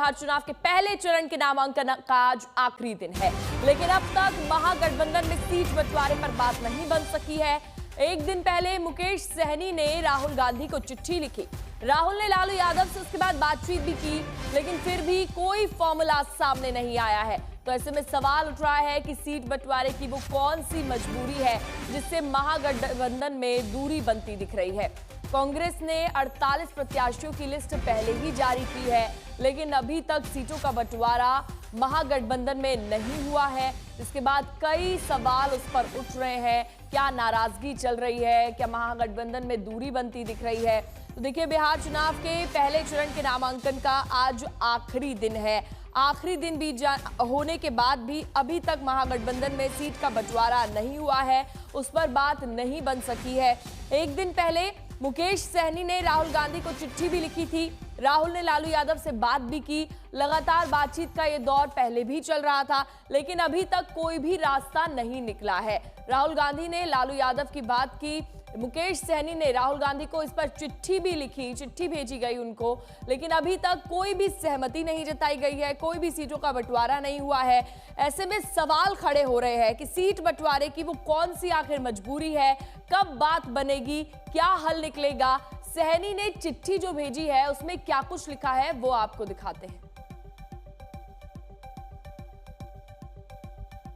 बिहार चुनाव के पहले चरण के नामांकन का आज आखिरी दिन है, लेकिन अब तक महागठबंधन में सीट बंटवारे पर बात नहीं बन सकी है। एक दिन पहले मुकेश सहनी ने राहुल गांधी को चिट्ठी लिखी। राहुल ने लालू यादव से उसके बाद बातचीत भी की, लेकिन फिर भी कोई फॉर्मूला सामने नहीं आया है। तो ऐसे में सवाल उठ रहा है कि सीट बंटवारे की वो कौन सी मजबूरी है जिससे महागठबंधन में दूरी बनती दिख रही है। कांग्रेस ने 48 प्रत्याशियों की लिस्ट पहले ही जारी की है, लेकिन अभी तक सीटों का बंटवारा महागठबंधन में नहीं हुआ है। इसके बाद कई सवाल उस पर उठ रहे हैं। क्या नाराजगी चल रही है? क्या महागठबंधन में दूरी बनती दिख रही है? तो देखिए, बिहार चुनाव के पहले चरण के नामांकन का आज आखिरी दिन है। आखिरी दिन भी होने के बाद भी अभी तक महागठबंधन में सीट का बंटवारा नहीं हुआ है, उस पर बात नहीं बन सकी है। एक दिन पहले मुकेश सहनी ने राहुल गांधी को चिट्ठी भी लिखी थी। राहुल ने लालू यादव से बात भी की। लगातार बातचीत का ये दौर पहले भी चल रहा था, लेकिन अभी तक कोई भी रास्ता नहीं निकला है। राहुल गांधी ने लालू यादव की बात की, मुकेश सहनी ने राहुल गांधी को इस पर चिट्ठी भी लिखी, चिट्ठी भेजी गई उनको, लेकिन अभी तक कोई भी सहमति नहीं जताई गई है, कोई भी सीटों का बंटवारा नहीं हुआ है। ऐसे में सवाल खड़े हो रहे हैं कि सीट बंटवारे की वो कौन सी आखिर मजबूरी है, कब बात बनेगी, क्या हल निकलेगा। सहनी ने चिट्ठी जो भेजी है उसमें क्या कुछ लिखा है वो आपको दिखाते हैं।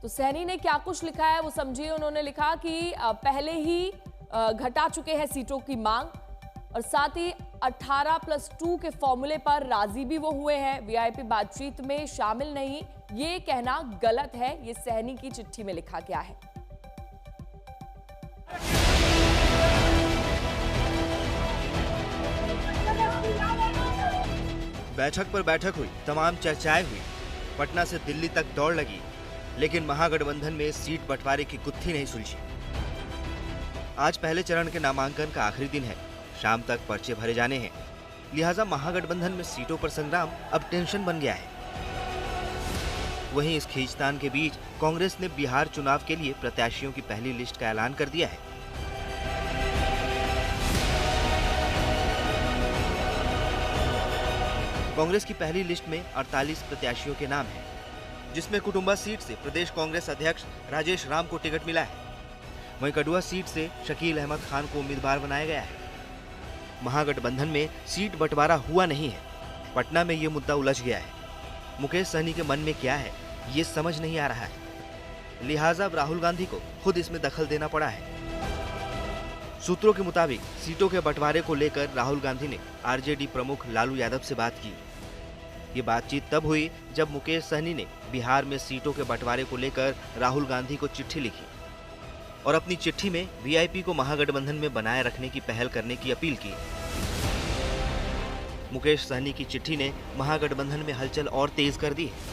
तो सहनी ने क्या कुछ लिखा है वो समझिए। उन्होंने लिखा कि पहले ही घटा चुके हैं सीटों की मांग, और साथ ही 18+2 के फॉर्मूले पर राजी भी वो हुए हैं। वीआईपी बातचीत में शामिल नहीं, ये कहना गलत है। ये सहनी की चिट्ठी में लिखा गया है। बैठक पर बैठक हुई, तमाम चर्चाएं हुई, पटना से दिल्ली तक दौड़ लगी, लेकिन महागठबंधन में सीट बंटवारे की गुत्थी नहीं सुलझी। आज पहले चरण के नामांकन का आखिरी दिन है। शाम तक पर्चे भरे जाने हैं, लिहाजा महागठबंधन में सीटों पर संग्राम अब टेंशन बन गया है। वहीं इस खींचतान के बीच कांग्रेस ने बिहार चुनाव के लिए प्रत्याशियों की पहली लिस्ट का ऐलान कर दिया है। कांग्रेस की पहली लिस्ट में 48 प्रत्याशियों के नाम हैं, जिसमें कुटुंबा सीट से प्रदेश कांग्रेस अध्यक्ष राजेश राम को टिकट मिला है। वहीं कठुआ सीट से शकील अहमद खान को उम्मीदवार बनाया गया है। महागठबंधन में सीट बंटवारा हुआ नहीं है। पटना में ये मुद्दा उलझ गया है। मुकेश सहनी के मन में क्या है ये समझ नहीं आ रहा है, लिहाजा अब राहुल गांधी को खुद इसमें दखल देना पड़ा है। सूत्रों के मुताबिक सीटों के बंटवारे को लेकर राहुल गांधी ने आरजेडी प्रमुख लालू यादव से बात की। ये बातचीत तब हुई जब मुकेश सहनी ने बिहार में सीटों के बंटवारे को लेकर राहुल गांधी को चिट्ठी लिखी और अपनी चिट्ठी में वीआईपी को महागठबंधन में बनाए रखने की पहल करने की अपील की। मुकेश सहनी की चिट्ठी ने महागठबंधन में हलचल और तेज कर दी है।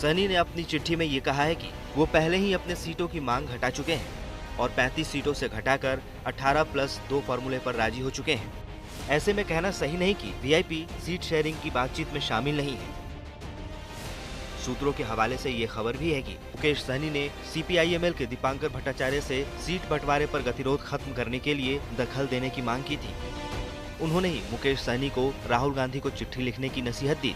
सहनी ने अपनी चिट्ठी में ये कहा है कि वो पहले ही अपने सीटों की मांग घटा चुके हैं और 35 सीटों से घटाकर 18+2 फॉर्मूले पर राजी हो चुके हैं। ऐसे में कहना सही नहीं कि वीआईपी सीट शेयरिंग की बातचीत में शामिल नहीं है। सूत्रों के हवाले से ये खबर भी है कि मुकेश सहनी ने सीपीआईएमएल के दीपांकर भट्टाचार्य से सीट बंटवारे पर गतिरोध खत्म करने के लिए दखल देने की मांग की थी। उन्होंने ही मुकेश सहनी को राहुल गांधी को चिट्ठी लिखने की नसीहत दी।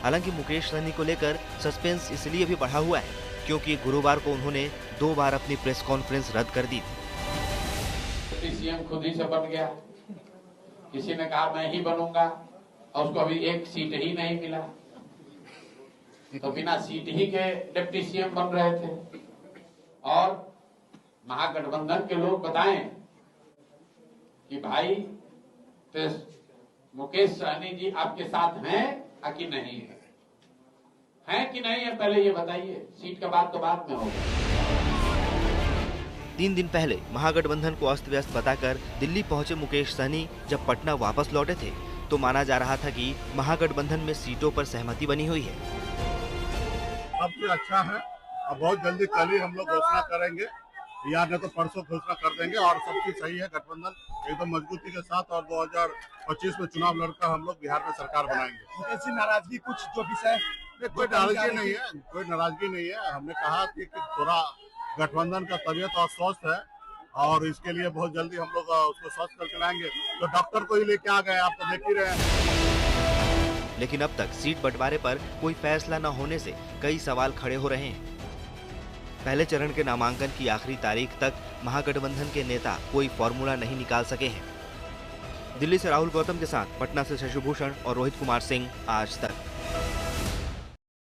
हालांकि मुकेश सहनी को लेकर सस्पेंस इसलिए भी बढ़ा हुआ है क्योंकि गुरुवार को उन्होंने 2 बार अपनी प्रेस कॉन्फ्रेंस रद्द कर दी थी। सीएम खुद ही से बन गया, किसी ने कहा मैं ही बनूंगा और उसको अभी एक सीट ही नहीं मिला, तो बिना सीट ही के डिप्टी सीएम बन रहे थे। और महागठबंधन के लोग बताएं कि भाई तो मुकेश सहनी जी आपके साथ हैं कि नहीं है कि नहीं है, पहले ये बताइए। सीट का बात तो बाद में होगा। 3 दिन पहले महागठबंधन को अस्त व्यस्त बताकर दिल्ली पहुंचे मुकेश सहनी जब पटना वापस लौटे थे तो माना जा रहा था कि महागठबंधन में सीटों पर सहमति बनी हुई है। अब तो अच्छा है, अब बहुत जल्दी कल ही हम लोग घोषणा करेंगे या नहीं तो परसों घोषणा कर देंगे और सब चीज सही है। गठबंधन एकदम मजबूती के साथ और 2025 में चुनाव लड़कर हम लोग बिहार में सरकार बनाएंगे। ऐसी नाराजगी कुछ जो विषय कोई नाराजगी नहीं है, कोई नाराजगी नहीं है। हमने कहा कि थोड़ा गठबंधन का तबीयत अस्वस्थ है और इसके लिए बहुत जल्दी हम लोग उसको स्वस्थ करके लाएंगे। तो डॉक्टर को ही लेके आ गए, आप तो देख ही रहे हैं। लेकिन अब तक सीट बंटवारे पर कोई फैसला न होने से कई सवाल खड़े हो रहे हैं। पहले चरण के नामांकन की आखिरी तारीख तक महागठबंधन के नेता कोई फॉर्मूला नहीं निकाल सके हैं। दिल्ली से राहुल गौतम के साथ पटना से शशि भूषण और रोहित कुमार सिंह, आज तक।